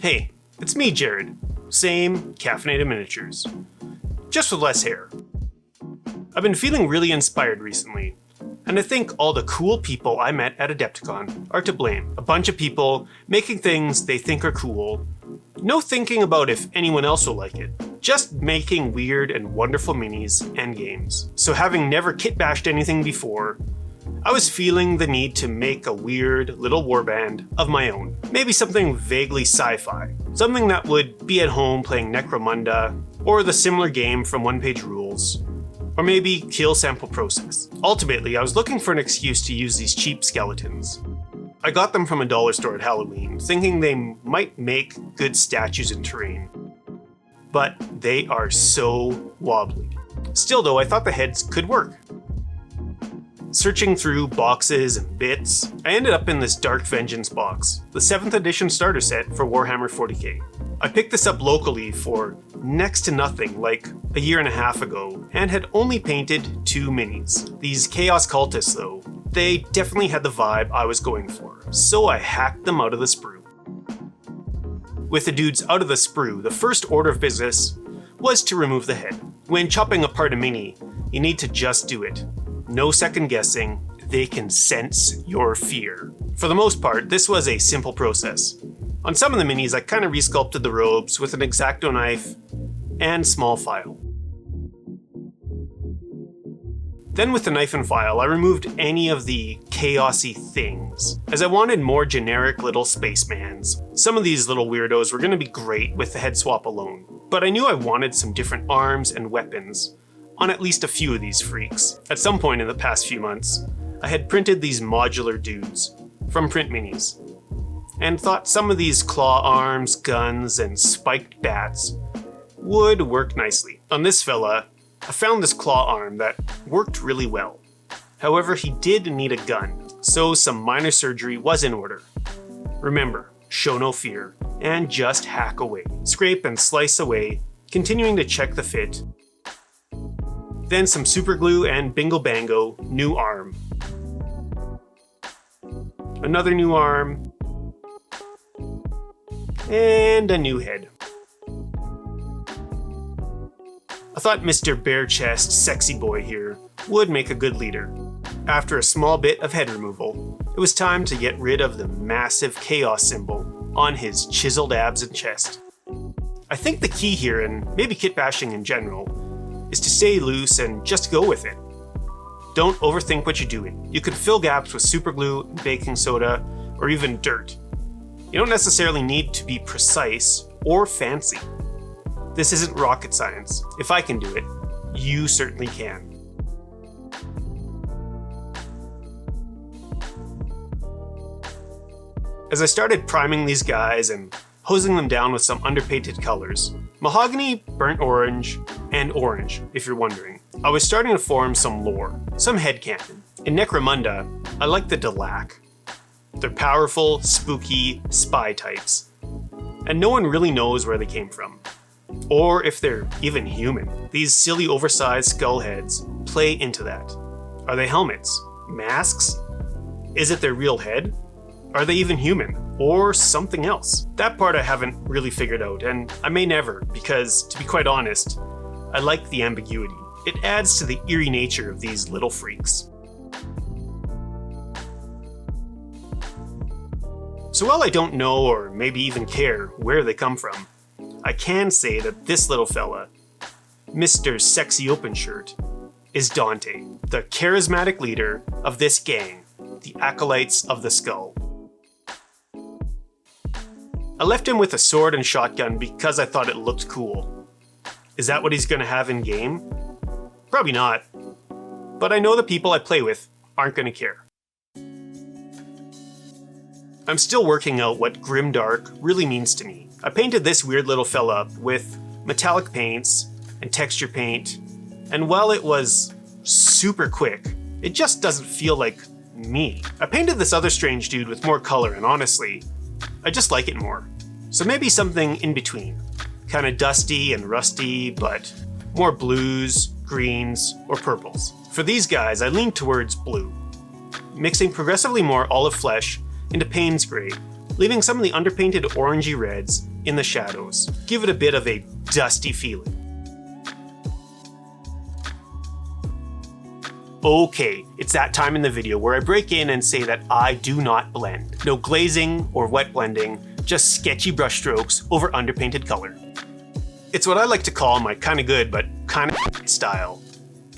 Hey, it's me, Jared. Same caffeinated miniatures. Just with less hair. I've been feeling really inspired recently, and I think all the cool people I met at Adepticon are to blame. A bunch of people making things they think are cool, no thinking about if anyone else will like it. Just making weird and wonderful minis and games. So having never kitbashed anything before, I was feeling the need to make a weird little warband of my own. Maybe something vaguely sci-fi. Something that would be at home playing Necromunda, or the similar game from One Page Rules, or maybe Kill Sample Process. Ultimately, I was looking for an excuse to use these cheap skeletons. I got them from a dollar store at Halloween, thinking they might make good statues in terrain. But they are so wobbly. Still though, I thought the heads could work. Searching through boxes and bits, I ended up in this Dark Vengeance box, the 7th edition starter set for Warhammer 40k. I picked this up locally for next to nothing like a year and a half ago, and had only painted 2 minis. These Chaos Cultists though, they definitely had the vibe I was going for, so I hacked them out of the sprue. With the dudes out of the sprue, the first order of business was to remove the head. When chopping apart a mini, you need to just do it. No second guessing, they can sense your fear. For the most part, this was a simple process. On some of the minis, I kind of resculpted the robes with an X-Acto knife and small file. Then with the knife and file, I removed any of the chaosy things, as I wanted more generic little spacemans. Some of these little weirdos were going to be great with the head swap alone, but I knew I wanted some different arms and weapons on at least a few of these freaks. At some point in the past few months, I had printed these modular dudes from print minis, and thought some of these claw arms, guns, and spiked bats would work nicely. On this fella, I found this claw arm that worked really well. However, he did need a gun, so some minor surgery was in order. Remember, show no fear, and just hack away. Scrape and slice away, continuing to check the fit. Then some super glue and bingo bango, new arm. Another new arm. And a new head. I thought Mr. Bare Chest Sexy Boy here would make a good leader. After a small bit of head removal, it was time to get rid of the massive chaos symbol on his chiseled abs and chest. I think the key here, and maybe kitbashing in general, is to stay loose and just go with it. Don't overthink what you're doing. You could fill gaps with super glue, baking soda, or even dirt. You don't necessarily need to be precise or fancy. This isn't rocket science. If I can do it, you certainly can. As I started priming these guys and hosing them down with some underpainted colors, mahogany, burnt orange, and orange, if you're wondering, I was starting to form some lore, some headcanon. In Necromunda, I like the Delac. They're powerful, spooky spy types, and no one really knows where they came from, or if they're even human. These silly oversized skull heads play into that. Are they helmets? Masks? Is it their real head? Are they even human? Or something else? That part I haven't really figured out, and I may never, because, to be quite honest, I like the ambiguity. It adds to the eerie nature of these little freaks. So while I don't know, or maybe even care, where they come from, I can say that this little fella, Mr. Sexy Open Shirt, is Dante, the charismatic leader of this gang, the Acolytes of the Skull. I left him with a sword and shotgun because I thought it looked cool. Is that what he's gonna have in game? Probably not. But I know the people I play with aren't gonna care. I'm still working out what grimdark really means to me. I painted this weird little fella up with metallic paints and texture paint, and while it was super quick, it just doesn't feel like me. I painted this other strange dude with more color, and honestly, I just like it more. So maybe something in between. Kinda dusty and rusty, but more blues, greens, or purples. For these guys, I lean towards blue, mixing progressively more olive flesh into Payne's Gray, leaving some of the underpainted orangey reds in the shadows. Give it a bit of a dusty feeling. Okay, it's that time in the video where I break in and say that I do not blend. No glazing or wet blending, just sketchy brushstrokes over underpainted color. It's what I like to call my kinda good but kinda style,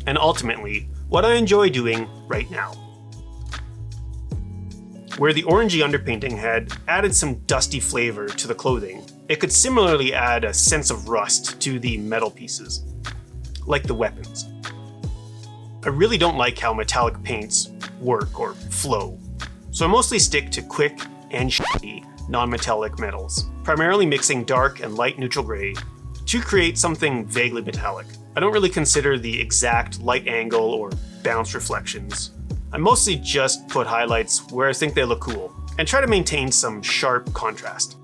and ultimately, what I enjoy doing right now. Where the orangey underpainting had added some dusty flavor to the clothing, it could similarly add a sense of rust to the metal pieces, like the weapons. I really don't like how metallic paints work or flow, so I mostly stick to quick and shiny non-metallic metals, primarily mixing dark and light neutral gray to create something vaguely metallic. I don't really consider the exact light angle or bounce reflections. I mostly just put highlights where I think they look cool, and try to maintain some sharp contrast.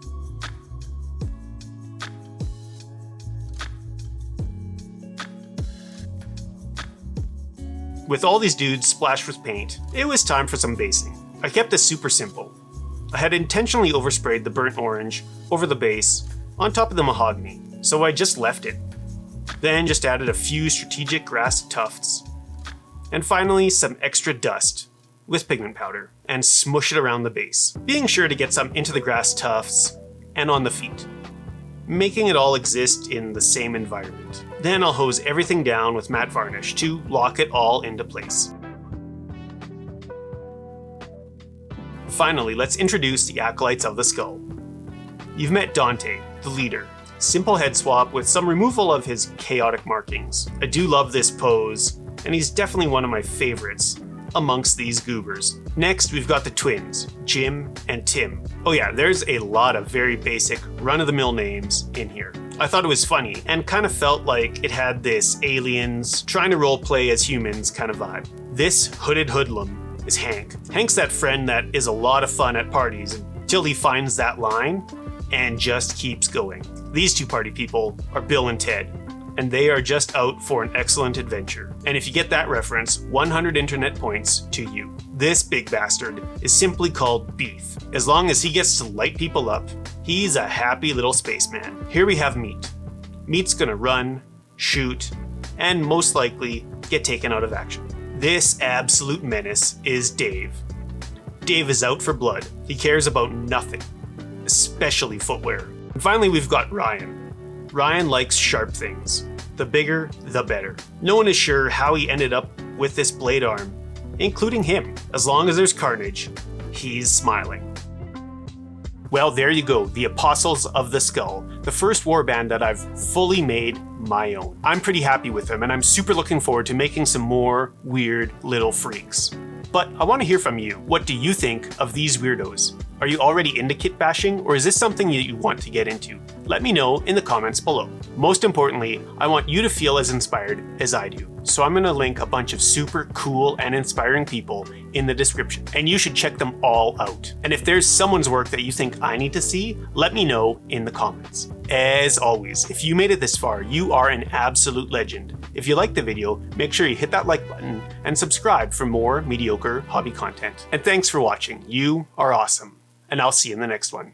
With all these dudes splashed with paint, it was time for some basing. I kept this super simple. I had intentionally oversprayed the burnt orange over the base on top of the mahogany, so I just left it. Then just added a few strategic grass tufts, and finally some extra dust with pigment powder, and smush it around the base, being sure to get some into the grass tufts and on the feet, making it all exist in the same environment. Then I'll hose everything down with matte varnish to lock it all into place. Finally, let's introduce the acolytes of the skull. You've met Dante, the leader. Simple head swap with some removal of his chaotic markings. I do love this pose, and he's definitely one of my favorites amongst these goobers. Next, we've got the twins, Jim and Tim. Oh yeah, there's a lot of very basic, run-of-the-mill names in here. I thought it was funny, and kind of felt like it had this aliens trying to roleplay as humans kind of vibe. This hooded hoodlum is Hank. Hank's that friend that is a lot of fun at parties until he finds that line and just keeps going. These two party people are Bill and Ted, and they are just out for an excellent adventure. And if you get that reference, 100 internet points to you. This big bastard is simply called Beef. As long as he gets to light people up, he's a happy little spaceman. Here we have Meat. Meat's gonna run, shoot, and most likely get taken out of action. This absolute menace is Dave. Dave is out for blood. He cares about nothing, especially footwear. And finally, we've got Ryan. Ryan likes sharp things. The bigger, the better. No one is sure how he ended up with this blade arm, including him. As long as there's carnage, he's smiling. Well, there you go, the Apostles of the Skull, the first warband that I've fully made my own. I'm pretty happy with them, and I'm super looking forward to making some more weird little freaks. But I want to hear from you. What do you think of these weirdos? Are you already into kitbashing, or is this something that you want to get into? Let me know in the comments below. Most importantly, I want you to feel as inspired as I do. So I'm going to link a bunch of super cool and inspiring people in the description, and you should check them all out. And if there's someone's work that you think I need to see, let me know in the comments. As always, if you made it this far, you are an absolute legend. If you liked the video, make sure you hit that like button and subscribe for more mediocre hobby content. And thanks for watching. You are awesome. And I'll see you in the next one.